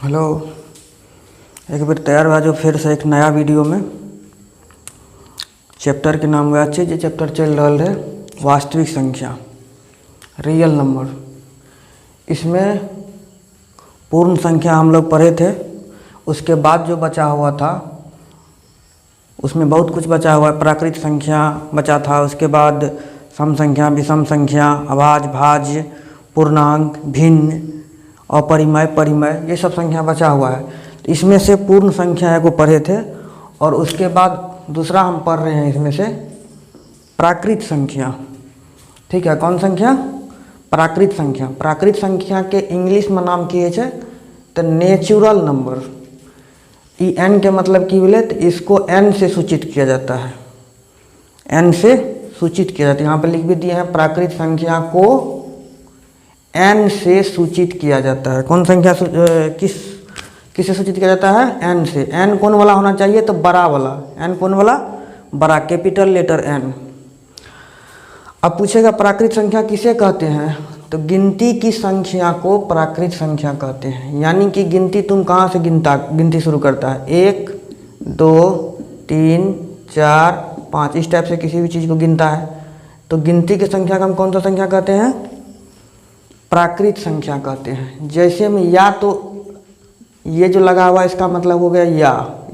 Hello, एक बार तैयार हुआ जो फिर से एक नया वीडियो में। चैप्टर के नाम हुआ जे चैप्टर चल रहा है वास्तविक संख्या, रियल नंबर। इसमें पूर्ण संख्या हम लोग पढ़े थे, उसके बाद जो बचा हुआ था उसमें बहुत कुछ बचा हुआ है। प्राकृत संख्या बचा था, उसके बाद सम संख्या, विषम संख्या, अभाज्य, भाज्य, पूर्णांक, भिन्न, अपरिमेय, परिमेय, ये सब संख्या बचा हुआ है। तो इसमें से पूर्ण संख्या को पढ़े थे और उसके बाद दूसरा हम पढ़ रहे हैं इसमें से प्राकृत संख्या। ठीक है, कौन संख्या? प्राकृत संख्या। प्राकृत संख्या के इंग्लिश में नाम किए छे तो नेचुरल नंबर। ई एन के मतलब की बोले तो इसको एन से सूचित किया जाता है, एन से सूचित किया जाता है। यहाँ पर लिख भी दिए हैं, प्राकृत संख्या को एन से सूचित किया जाता है। कौन संख्या किससे सूचित किया जाता है? एन से। एन कौन वाला होना चाहिए? तो बड़ा वाला। एन कौन वाला? बड़ा, कैपिटल लेटर एन। अब पूछेगा प्राकृत संख्या किसे कहते हैं? तो गिनती की संख्या को प्राकृत संख्या कहते हैं। यानी कि गिनती तुम कहाँ से गिनती शुरू करता है? 1 2 3 4 5 इस टाइप से किसी भी चीज़ को गिनता है। तो गिनती की संख्या का हम कौन सा संख्या कहते हैं? प्राकृत संख्या कहते हैं। जैसे में या, तो ये जो लगा हुआ इसका मतलब हो गया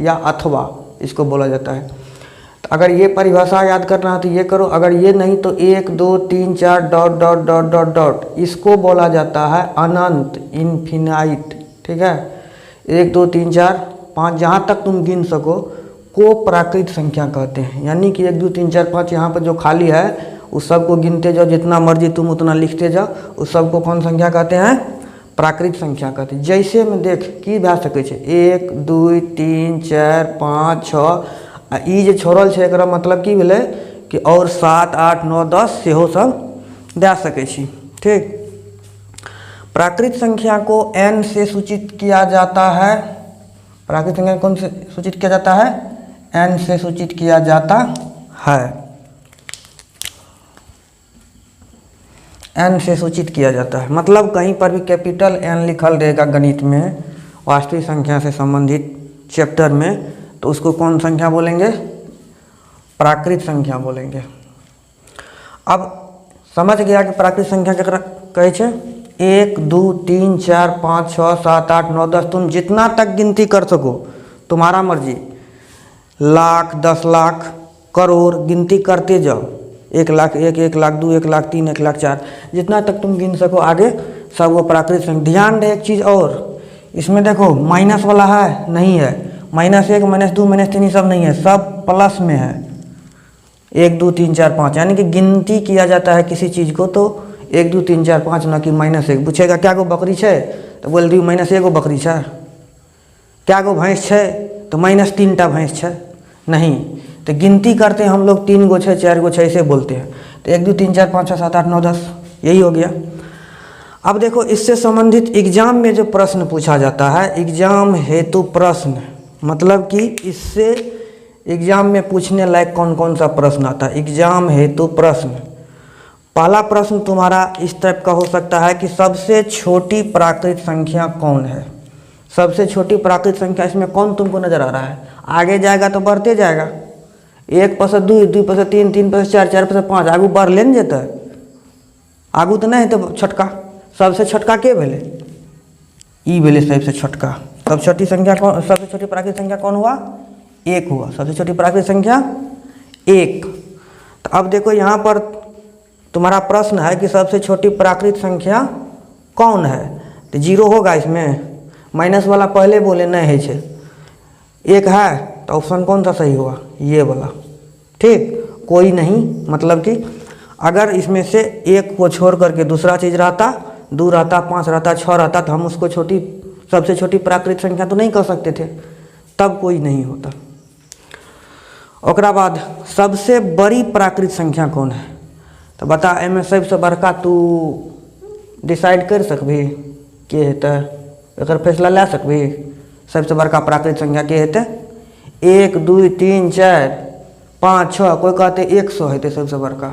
या अथवा, इसको बोला जाता है। तो अगर ये परिभाषा याद करना है तो ये करो, अगर ये नहीं तो 1 2 3 4 dot dot dot dot dot, इसको बोला जाता है अनंत, इन्फिनाइट। ठीक है, 1 2 3 4 5 जहाँ तक तुम गिन सको को प्राकृत संख्या कहते हैं। यानी कि 1 2 3 4 5 यहाँ पर जो खाली है उस सब को गिनते जाओ, जितना मर्जी तुम उतना लिखते जाओ, उस सब को कौन संख्या कहते हैं? प्राकृत संख्या कहते हैं। जैसे में देख की भए सकै छै 1 2 3 4 5 6 आ ई जे छोड़ल छै एकरा मतलब की भेलै कि और 7 8 9 10 सेहो सब दे सकै छी। ठीक, प्राकृत संख्या को n से सूचित किया जाता है। प्राकृत संख्या कौन से सूचित किया जाता है? n से सूचित किया जाता है। n से सूचित किया जाता है मतलब कहीं पर भी कैपिटल N लिखल रहेगा गणित में, वास्तविक संख्या से संबंधित चैप्टर में, तो उसको कौन संख्या बोलेंगे? प्राकृत संख्या बोलेंगे। अब समझ गया कि प्राकृत संख्या केकरा कहै छै? 1 2 3 4 5 6 7 8 9 10 तुम जितना तक गिनती कर सको, तुम्हारा मर्जी। लाख, 10 लाख, करोड़, गिनती करते जाओ। 1 लाख 1, 1 लाख 2, 1 लाख 3, 1 लाख 4, जितना तक तुम गिन सको आगे सब वो प्राकृत संख्या। ध्यान रहे एक चीज़ और, इसमें देखो माइनस वाला है नहीं है, -1 -2 -3 सब नहीं है, सब प्लस में है। 1 2 3 4 5 यानी कि गिनती किया जाता है किसी चीज़ को तो 1 2 3 4 5 ना कि -1। पूछेगा क्या गो बकरी है तो बोल दी -1 बकरी है। क्या गो भैंस है तो -3 टा भैंस है। नहीं, तो गिनती करते हैं हम लोग 3 गो 6 4 गो 6 ऐसे बोलते हैं। तो 1 2 3 4 5 6 7 8 9 10 यही हो गया। अब देखो इससे संबंधित एग्जाम में जो प्रश्न पूछा जाता है, एग्जाम हेतु प्रश्न, मतलब कि इससे एग्जाम में पूछने लायक कौन कौन सा प्रश्न आता है? एग्जाम हेतु प्रश्न। पहला प्रश्न तुम्हारा इस टाइप का हो सकता है कि सबसे छोटी प्राकृत संख्या कौन है? सबसे छोटी प्राकृत संख्या इसमें कौन तुमको नजर आ रहा है? आगे जाएगा तो बढ़ते जाएगा, 1 पर से 2, 2 पर से 3, 3 पर से 4, 4 पर से 5, आगू बढ़ लेन जेतै। आगू तो नहीं तो छोटका, सबसे छोटका के भेले? ई भेले सबसे छोटका। सबसे छोटी संख्या कौन? सबसे छोटी प्राकृत संख्या कौन हुआ? 1 हुआ। सबसे छोटी प्राकृत संख्या 1। तो अब देखो यहाँ पर तुम्हारा प्रश्न है कि सबसे छोटी प्राकृत संख्या कौन है? तो 0 होगा इसमें, माइनस वाला पहले बोले नहीं है। 1 है तो ऑप्शन कौन सा सही होगा? ये वाला। ठीक, कोई नहीं, मतलब कि अगर इसमें से 1 को छोड़ करके दूसरा चीज़ रहता, 2 रहता, 5 रहता, 6 रहता, तो हम उसको सबसे छोटी प्राकृत संख्या तो नहीं कह सकते थे, तब कोई नहीं होता। ओकरा बाद सबसे बड़ी प्राकृत संख्या कौन है? तो बता, एमे सबसे बड़का तू डिसाइड कर सकबी के हेतै, एकर फैसला ले सकबी? सबसे बड़का प्राकृत संख्या के हेतै? 1 2 3 4 5 6, कोई कहते 100 हेतै सबसे बड़का।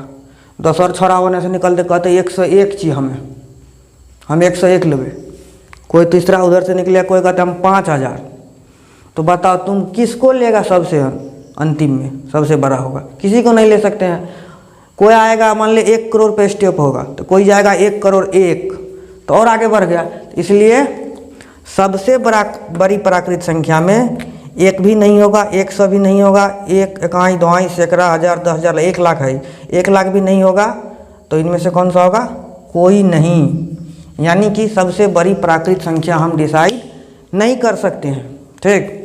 दोसर छोड़ा होने से निकलते कहते 101 छी, हम 101 लेबै। कोई तीसरा उधर से निकले, कोई कहते हम 5000। तो बताओ तुम किसको लेगा सबसे अंतिम में, सबसे बड़ा होगा? किसी को नहीं ले सकते हैं। कोई आएगा, मान ले 1 करोड़ पे स्टेप होगा, तो कोई जाएगा 1 करोड़ 1, तो और आगे बढ़ गया। इसलिए सबसे बड़ी प्राकृत संख्या में 1 भी नहीं होगा, 100 भी नहीं होगा, 1 इकाई दुहाई सैकड़ा हज़ार 10,000 1 लाख है, 1 लाख भी नहीं होगा। तो इनमें से कौन सा होगा? कोई नहीं। यानी कि सबसे बड़ी प्राकृत संख्या हम डिसाइड नहीं कर सकते हैं। ठीक,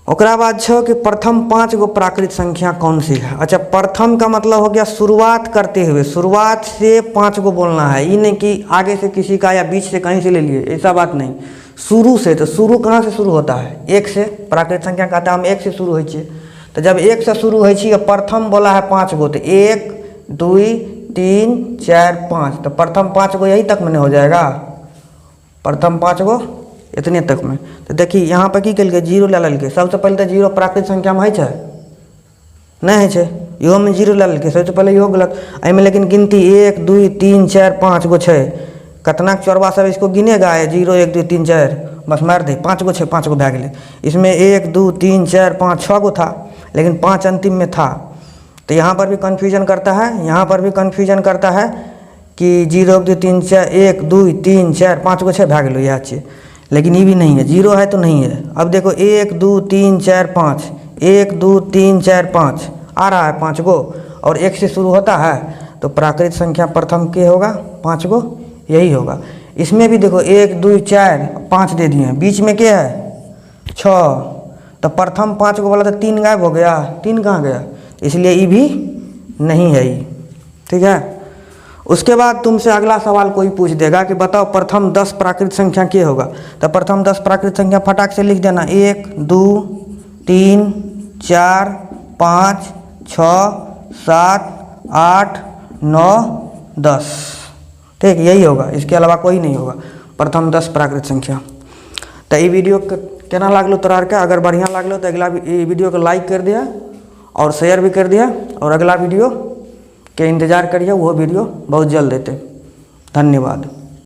ओकरा बाद छो कि प्रथम 5 गो प्राकृत संख्या कौन सी है। अच्छा, प्रथम का मतलब हो गया शुरुआत करते हुए, शुरुआत से 5 गो बोलना है। ये नहीं कि आगे से किसी का या बीच से कहीं से ले लिए, ऐसा बात नहीं। शुरू से, तो शुरू कहाँ से शुरू होता है? 1 से। प्राकृत संख्या कहता है हम 1 से शुरू हो छिए। तो जब 1 से शुरू हो छिए, प्रथम बोला है 5 गो, तो 1 2 3 4 5, तो प्रथम 5 गो यही तक में हो जाएगा। प्रथम 5 गो इतने तक में। तो देखिए यहाँ पर की कल 0 ले ललके। सबसे पहले तो 0 प्राकृत संख्या में है नहीं है, इहो में 0 ले ललके। सबसे पहले इहो गलत। एमें लेकिन गिनती 1 2 3 4 5 गो है। कितना चौरबा सब इसको गिनेगा है? 0 1 2 3 4, बस मार दे, 5 गो है, 5 गो भाग गए। इसमें 1 2 3 4 5 6 गो था, लेकिन 5 अंतिम में था। तो यहाँ पर भी कन्फ्यूजन करता है, यहाँ पर भी कन्फ्यूजन करता है कि 0 1 2 3 4 1 2 3 4 5 गो है, भाग लो यह अच्छे। लेकिन ये भी नहीं है, 0 है तो नहीं है। अब देखो 1 2 3 4 5, 1 2 3 4 5 आ रहा है 5 गो, और 1 से शुरू होता है। तो प्राकृत संख्या प्रथम के होगा 5 गो, यही होगा। इसमें भी देखो 1 2 4 5 दे दिए हैं, बीच में क्या है 6। तो प्रथम 5 गो वाला तो 3 गायब हो गया, 3 कहाँ गया? इसलिए ये भी नहीं है ये। ठीक है, उसके बाद तुमसे अगला सवाल कोई पूछ देगा कि बताओ प्रथम 10 प्राकृत संख्या क्या होगा। तो प्रथम 10 प्राकृत संख्या फटाक से लिख देना, 1 2 3 4 5 6 7 8 9 10। ठीक, यही होगा, इसके अलावा कोई नहीं होगा प्रथम 10 प्राकृत संख्या। तो ये वीडियो केना लागलो तोरा के? अगर बढ़िया लागलो तो अगला वीडियो को लाइक कर दिया और शेयर भी कर दिया, और अगला वीडियो के इंतज़ार करिए, वो वीडियो बहुत जल्द देते। धन्यवाद।